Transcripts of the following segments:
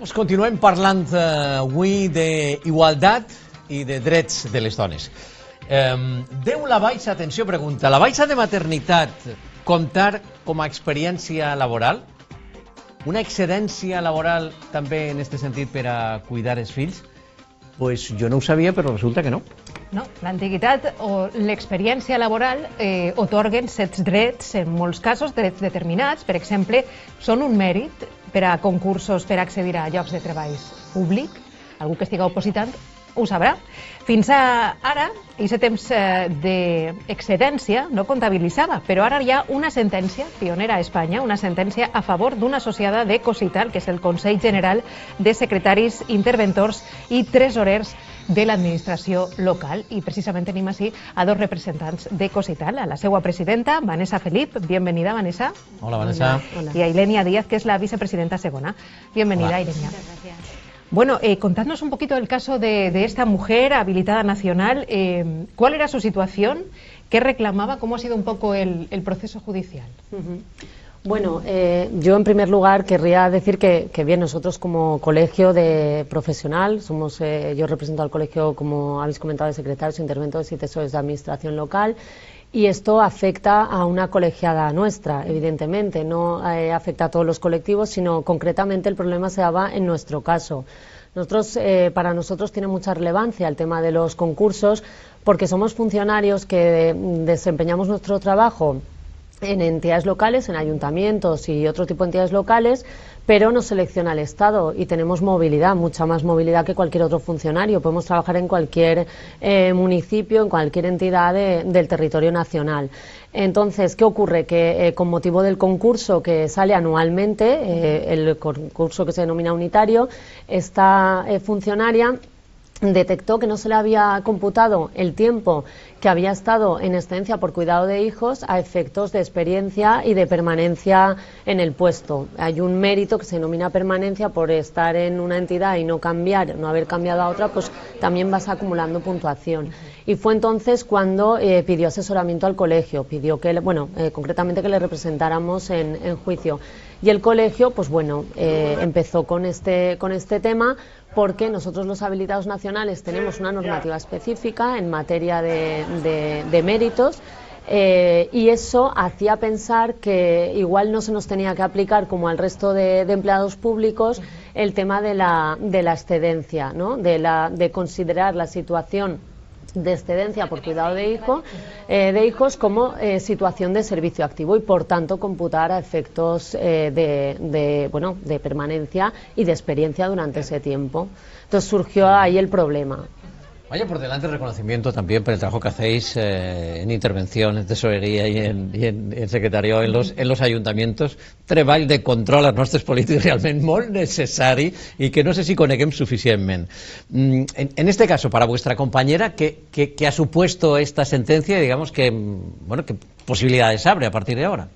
Doncs continuem parlant avui d'igualtat i de drets de les dones. Deu la baixa, atenció, pregunta, la baixa de maternitat comptar com a experiència laboral? Una excedència laboral també en aquest sentit per a cuidar els fills? Pues jo no ho sabia, però resulta que no. No, l'antiguitat o l'experiència laboral otorguen certs drets, en molts casos, drets determinats. Per exemple, són un mèrit per a concursos per accedir a llocs de treball públic. Algú que estigui opositant ho sabrà. Fins ara, aquest temps d'excedència no comptabilitzava, però ara hi ha una sentència pionera a Espanya, una sentència a favor d'una associada de Cosital, que és el Consell General de Secretaris Interventors i Tresorers de l'administració local, i precisament tenim així a dos representants de Cosital, a la seva presidenta, Vanessa Felip. Bienvenida, Vanessa. Hola, Vanessa. Hola. Y a Ilenia Díaz, que es la vicepresidenta segona. Bienvenida, Hola. Ilenia. Muchas gracias. Bueno, contadnos un poquito el caso de esta mujer habilitada nacional. ¿Cuál era su situación? ¿Qué reclamaba? ¿Cómo ha sido un poco el proceso judicial? Bueno, yo en primer lugar querría decir que bien, nosotros como colegio de profesional, yo represento al colegio, como habéis comentado, de secretarios, interventores y tesorers de administración local, y esto afecta a una colegiada nuestra, evidentemente, no afecta a todos los colectivos, sino concretamente el problema se daba en nuestro caso. Para nosotros tiene mucha relevancia el tema de los concursos, porque somos funcionarios que desempeñamos nuestro trabajo en entidades locales, en ayuntamientos y otro tipo de entidades locales, pero nos selecciona el Estado y tenemos movilidad, mucha más movilidad que cualquier otro funcionario. Podemos trabajar en cualquier municipio, en cualquier entidad del territorio nacional. Entonces, ¿qué ocurre? Que con motivo del concurso que sale anualmente, el concurso que se denomina unitario, esta funcionaria detectó que no se le había computado el tiempo que había estado en excedencia por cuidado de hijos a efectos de experiencia y de permanencia en el puesto. Hay un mérito que se denomina permanencia por estar en una entidad y no haber cambiado a otra, pues también vas acumulando puntuación. Y fue entonces cuando pidió asesoramiento al colegio, pidió que, concretamente que le representáramos en juicio. Y el colegio, pues bueno, empezó con este tema, porque nosotros los habilitados nacionales tenemos una normativa específica en materia de méritos, y eso hacía pensar que igual no se nos tenía que aplicar como al resto de empleados públicos el tema de la excedencia, ¿no? de considerar la situación de excedencia por cuidado de hijos como situación de servicio activo y por tanto computar a efectos de permanencia y de experiencia durante ese tiempo. Entonces surgió ahí el problema. Vaya por delante el reconocimiento también por el trabajo que hacéis en intervención, en tesorería y en secretario en los ayuntamientos. Treball de control als nostres polítics realment molt necessari y que no sé si coneguem suficientment. En este caso, para vuestra compañera, ¿qué ha supuesto esta sentencia y digamos ¿qué posibilidades abre a partir de ahora?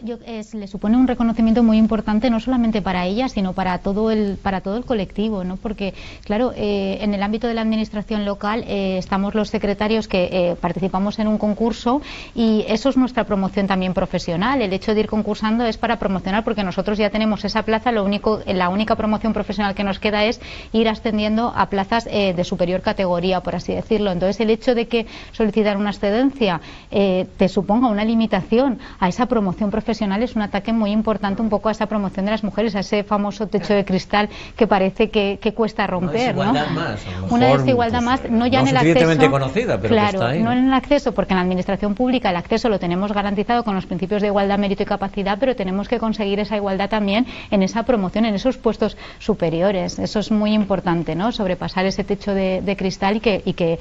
Le supone un reconocimiento muy importante no solamente para ella, sino para todo el colectivo, ¿no? Porque, claro, en el ámbito de la administración local estamos los secretarios que participamos en un concurso y eso es nuestra promoción también profesional. El hecho de ir concursando es para promocionar, porque nosotros ya tenemos esa plaza, la única promoción profesional que nos queda es ir ascendiendo a plazas de superior categoría, por así decirlo. Entonces, el hecho de que solicitar una excedencia te suponga una limitación a esa promoción profesional es un ataque muy importante un poco a esa promoción de las mujeres, a ese famoso techo de cristal que parece que cuesta romper, ¿no? Una desigualdad más, no ya en el acceso, conocida, pero claro, que está ahí, no en el acceso, porque en la administración pública el acceso lo tenemos garantizado con los principios de igualdad, mérito y capacidad, pero tenemos que conseguir esa igualdad también en esa promoción, en esos puestos superiores. Eso es muy importante, ¿no? Sobrepasar ese techo de cristal y que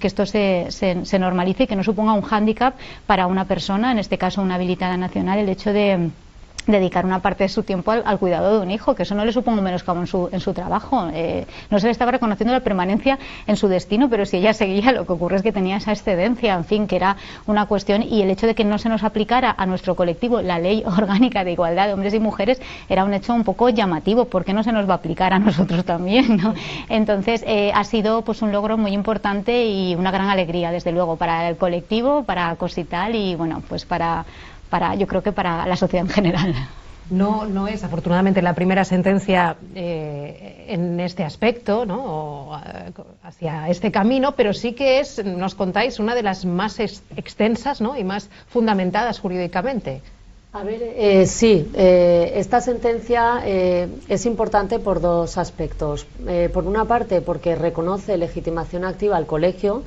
esto se normalice y que no suponga un hándicap para una persona, en este caso una habilitada nacional, el hecho de dedicar una parte de su tiempo al cuidado de un hijo, que eso no le suponga un menoscabo en su trabajo. No se le estaba reconociendo la permanencia en su destino, pero si ella seguía, lo que ocurre es que tenía esa excedencia, en fin, que era una cuestión, y el hecho de que no se nos aplicara a nuestro colectivo la ley orgánica de igualdad de hombres y mujeres era un hecho un poco llamativo. ¿Por qué no se nos va a aplicar a nosotros también, ¿no? Entonces ha sido pues un logro muy importante y una gran alegría, desde luego, para el colectivo, para Cosital y bueno, pues yo creo que para la sociedad en general. No es afortunadamente la primera sentencia en este aspecto, ¿no? O, hacia este camino, pero sí que es, nos contáis, una de las más extensas, ¿no? Y más fundamentadas jurídicamente. A ver, sí, esta sentencia es importante por dos aspectos. Por una parte, porque reconoce legitimación activa al colegio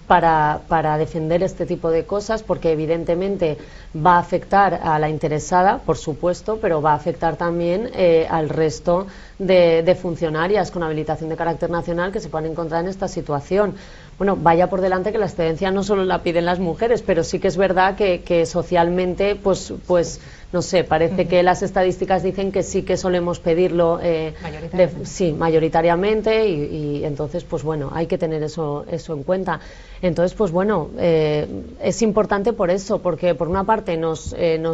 para defender este tipo de cosas, porque evidentemente va a afectar a la interesada, por supuesto, pero va a afectar también al resto de funcionarias con habilitación de carácter nacional que se puedan encontrar en esta situación. Bueno, vaya por delante que la excedencia no solo la piden las mujeres, pero sí que es verdad que socialmente, pues no sé, parece que las estadísticas dicen que sí que solemos pedirlo mayoritariamente y entonces, pues bueno, hay que tener eso en cuenta. Entonces, pues bueno, es importante por eso, porque por una parte nos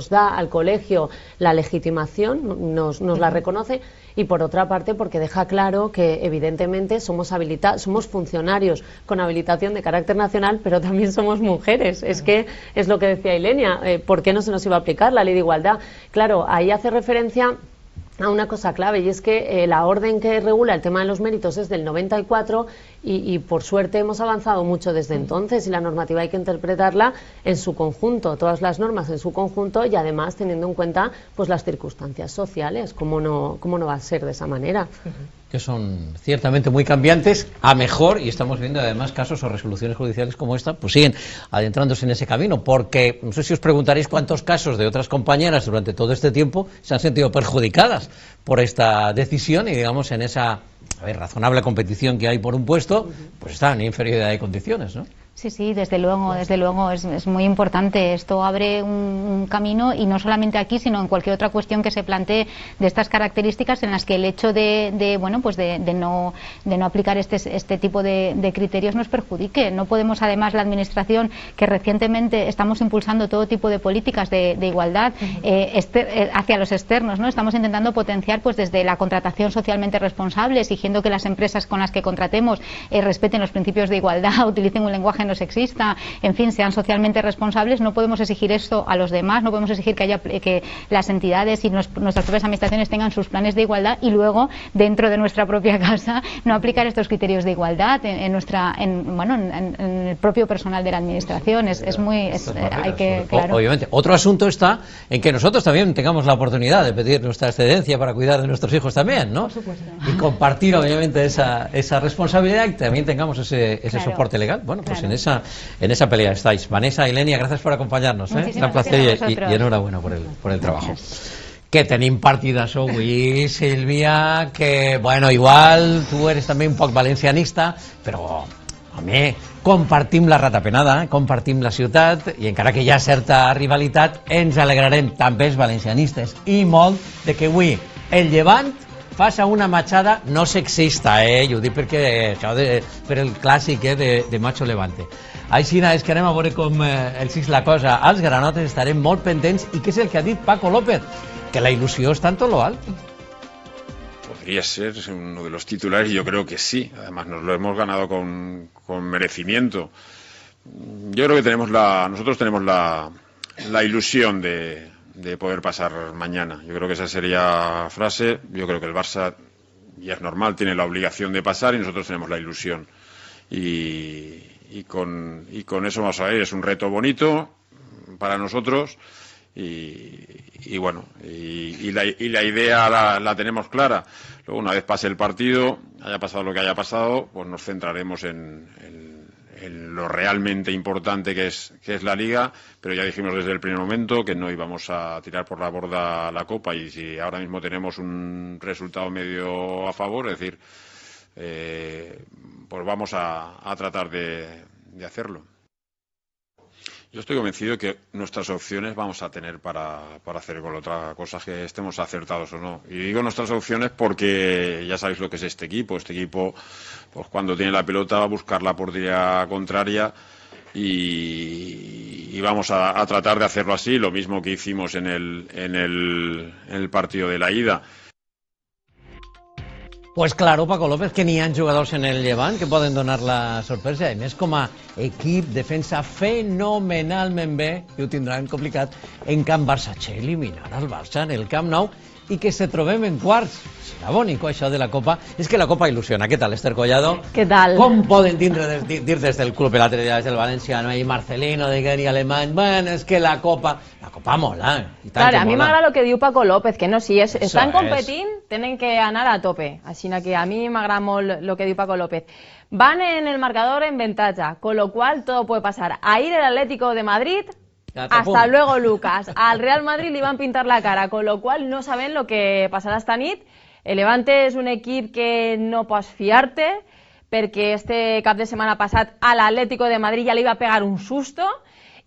da al colegio la legitimación, nos la reconoce, y por otra parte porque deja claro que evidentemente somos funcionarios con habilitación de carácter nacional, pero también somos mujeres. Es que es lo que decía Ilenia, ¿por qué no se nos iba a aplicar la ley de igualdad? Claro, ahí hace referencia a una cosa clave, y es que la orden que regula el tema de los méritos es del 94 y por suerte hemos avanzado mucho desde entonces, y la normativa hay que interpretarla en su conjunto, todas las normas en su conjunto, y además teniendo en cuenta pues las circunstancias sociales. ¿Cómo no va a ser de esa manera? Que son ciertamente muy cambiantes a mejor, y estamos viendo además casos o resoluciones judiciales como esta, pues siguen adentrándose en ese camino, porque no sé si os preguntaréis cuántos casos de otras compañeras durante todo este tiempo se han sentido perjudicadas por esta decisión, y digamos en esa razonable competición que hay por un puesto, pues están en inferioridad de condiciones, ¿no? Sí, desde luego es muy importante. Esto abre un camino, y no solamente aquí, sino en cualquier otra cuestión que se plantee de estas características, en las que el hecho de no aplicar este tipo de criterios nos perjudique. No podemos, además, la administración, que recientemente estamos impulsando todo tipo de políticas de igualdad hacia los externos, ¿no? Estamos intentando potenciar, pues, desde la contratación socialmente responsable, exigiendo que las empresas con las que contratemos respeten los principios de igualdad, utilicen un lenguaje no sexista, en fin, sean socialmente responsables. No podemos exigir esto a los demás, no podemos exigir que las entidades y nuestras propias administraciones tengan sus planes de igualdad y luego dentro de nuestra propia casa no aplicar estos criterios de igualdad en el propio personal de la administración. Claro. Obviamente, otro asunto está en que nosotros también tengamos la oportunidad de pedir nuestra excedencia para cuidar de nuestros hijos también, ¿no? Por supuesto. Y compartir obviamente esa responsabilidad, y también tengamos ese soporte legal. Bueno, pues en esa pelea estáis. Vanessa, Ilenia, gracias por acompañarnos. Un placer y enhorabuena por el trabajo. Que tenim partides avui, Sílvia, que, bueno, igual tu eres també un poc valencianista, però, home, compartim la ratapenada, compartim la ciutat, i encara que hi ha certa rivalitat, ens alegrarem també els valencianistes, i molt, de que avui el Llevant faça una matxada no sexista, jo ho dic perquè això per el clàssic de Macho Levante. Així és que anem a veure com els és la cosa. Els granotes estarem molt pendents, i què és el que ha dit Paco López? Que la ilusión está en todo lo alto. Podría ser uno de los titulares, y yo creo que sí. Además nos lo hemos ganado con merecimiento. Yo creo que nosotros tenemos la ilusión de poder pasar mañana. Yo creo que esa sería la frase. Yo creo que el Barça, y es normal, tiene la obligación de pasar, y nosotros tenemos la ilusión. Y con eso vamos a ver, es un reto bonito para nosotros. Y bueno, y la idea la tenemos clara. Luego, una vez pase el partido, haya pasado lo que haya pasado, pues nos centraremos en lo realmente importante que es la Liga. Pero ya dijimos desde el primer momento que no íbamos a tirar por la borda la Copa, y si ahora mismo tenemos un resultado medio a favor, es decir, pues vamos a tratar de hacerlo. Yo estoy convencido que nuestras opciones vamos a tener para hacer gol. Otra cosa es que estemos acertados o no. Y digo nuestras opciones porque ya sabéis lo que es este equipo. Este equipo, pues cuando tiene la pelota, va a buscar la portería contraria, y vamos a tratar de hacerlo así, lo mismo que hicimos en el partido de la ida. Pues claro, Paco López, que n'hi ha jugadors en el Llevant que poden donar la sorpresa. A més, com a equip, defensa fenomenalment bé, i ho tindran complicat, en camp Barça. Eliminar el Barça en el Camp Nou i que se trobem en quarts. Serà bonico això de la Copa. És que la Copa il·lusiona. Què tal, Esther Collado? Què tal? Com poden dir des del club, l'altre dia des del Valenciano, i Marcelino, de Geni Alemany, bueno, és que la Copa mola. Claro, a mí me agrada lo que diu Paco López, que no, si están competint, tienen que anar a tope. Així que a mí me agrada molt lo que diu Paco López. Van en el marcador en ventaja, con lo cual todo puede pasar. Ahí el Atlético de Madrid... Hasta luego, Lucas. Al Real Madrid le van a pintar la cara, con lo cual no saben lo que pasarà esta nit. El Levante és un equip que no pots fiar-te, perquè este cap de setmana passat a l'Atlético de Madrid ja li va pegar un susto,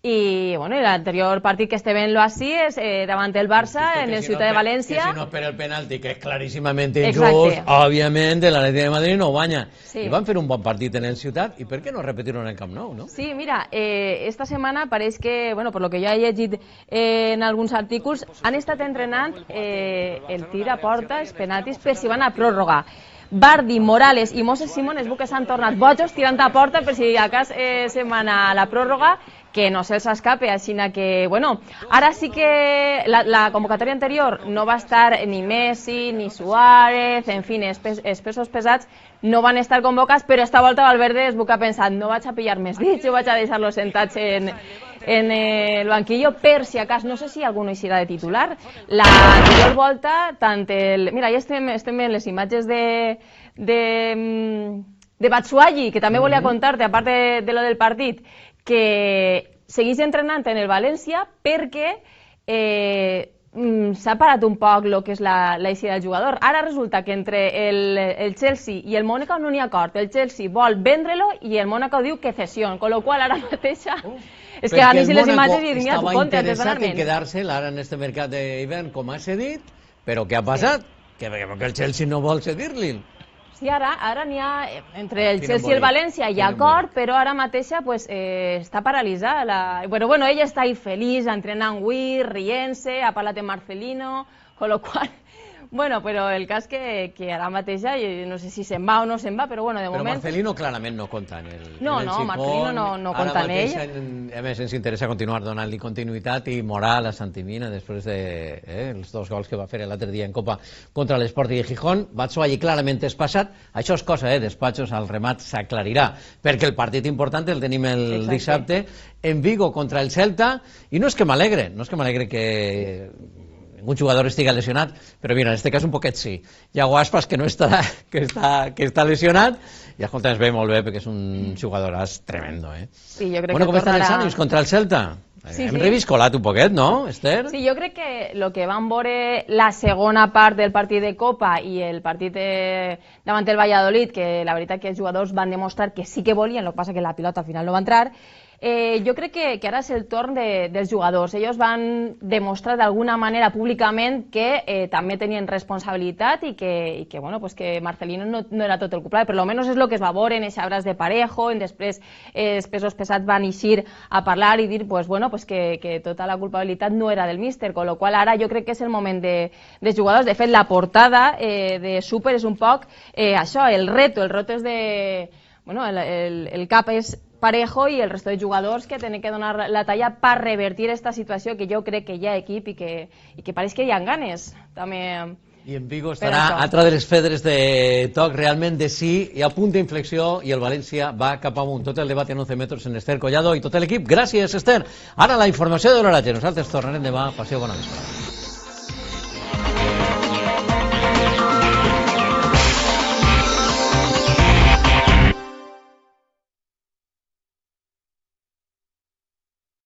i bueno, l'anterior partit que estem lo així és davant el Barça en el Ciutat de València. Que si no espera el penalti, que és claríssimament injust, òbviament l'Atlético de Madrid no guanya. I van fer un bon partit en el Ciutat, i per què no repetir-ho en el Camp Nou, no? Sí, mira, esta setmana pareix que, bueno, per lo que jo he llegit en alguns artículos, han estat entrenant el tir a porta, els penaltis, per si van a pròrroga. Bardi, Morales i Moses Simón es veu que s'han tornat bojos tirant a porta per si a cas se'n van a la pròrroga, que no se'ls escape, així que, bueno, ara sí que la convocatòria anterior no va estar ni Messi, ni Suárez, en fi, els pesos pesats no van estar convocats, però esta volta Valverde es veu que ha pensat, no vaig a pillar més dits, jo vaig a deixar-los sentats en el banquillo, per si acas, no sé si alguno eixirà de titular. L'anterior volta, tant el... Mira, ja estem en les imatges de Batshuayi, que també volia contar-te, a part de lo del partit, que segueix entrenant en el València perquè s'ha parat un poc el que és l'eixida del jugador. Ara resulta que entre el Chelsea i el Mónaco no n'hi ha acord. El Chelsea vol vendre-lo i el Mónaco diu que cessió, con lo qual ara mateixa... És que han vist les imatges i diuen, tu compte, interessat en quedar-se ara en este mercat d'hivern, com ha cedit, però què ha passat? Que el Chelsea no vol cedir-li. Sí, ara n'hi ha, entre el Chelsea i el València hi ha acord, però ara mateixa està paralitzada. Bueno, ell està ahí feliç, entrenant avui, rient-se, ha parlat amb Marcelino, con lo cual... Bueno, però el cas que ara mateixa, no sé si se'n va o no se'n va, però bueno, de moment... Però Marcelino clarament no compta en el No, Marcelino no compta en ell. A més, ens interessa continuar donant-li continuïtat i moral a Santimina després dels 2 gols que va fer l'altre dia en Copa contra l'Sporting de Gijón. Batshuayi clarament és passat. Això és cosa, despatxos, al remat s'aclarirà, perquè el partit important el tenim el dissabte en Vigo contra el Celta, i no és que m'alegre, que un jugador estigui lesionat, però mira, en aquest cas un poquet sí. Iago Aspas, que no està, que està lesionat, i escolta, es ve molt bé perquè és un jugador tremendo, Sí, jo crec que com estan els ànims contra el Celta? Hem reviscolat un poquet, no, Esther? Sí, jo crec que el que van veure la segona part del partit de Copa i el partit davant el Valladolid, que la veritat que els jugadors van demostrar que sí que volien, el que passa que la pilota al final no va entrar, jo crec que ara és el torn dels jugadors. Ells van demostrar d'alguna manera públicament que també tenien responsabilitat i que Marcelino no era tot el culpable, però almenys és el que es va veure en aquest abraç de Parejo, i després els pesos pesats van eixir a parlar i dir que tota la culpabilitat no era del míster, con lo qual ara jo crec que és el moment dels jugadors. De fet, la portada de Súper és un poc això, el reto és de... el cap és Parejo i el resto de jugadors que tenen que donar la talla per revertir aquesta situació, que jo crec que hi ha equip i que pareix que hi ha ganes també. I en Vigo estarà altra de les pedres de toc realment de sí, i a punt d'inflexió, i el València va cap amunt. Tot el debat en 11 metres en Esther Collado i tot l'equip. Gràcies, Esther. Ara la informació de l'horatge. Nosaltres tornarem demà. Passeu bona vesprada.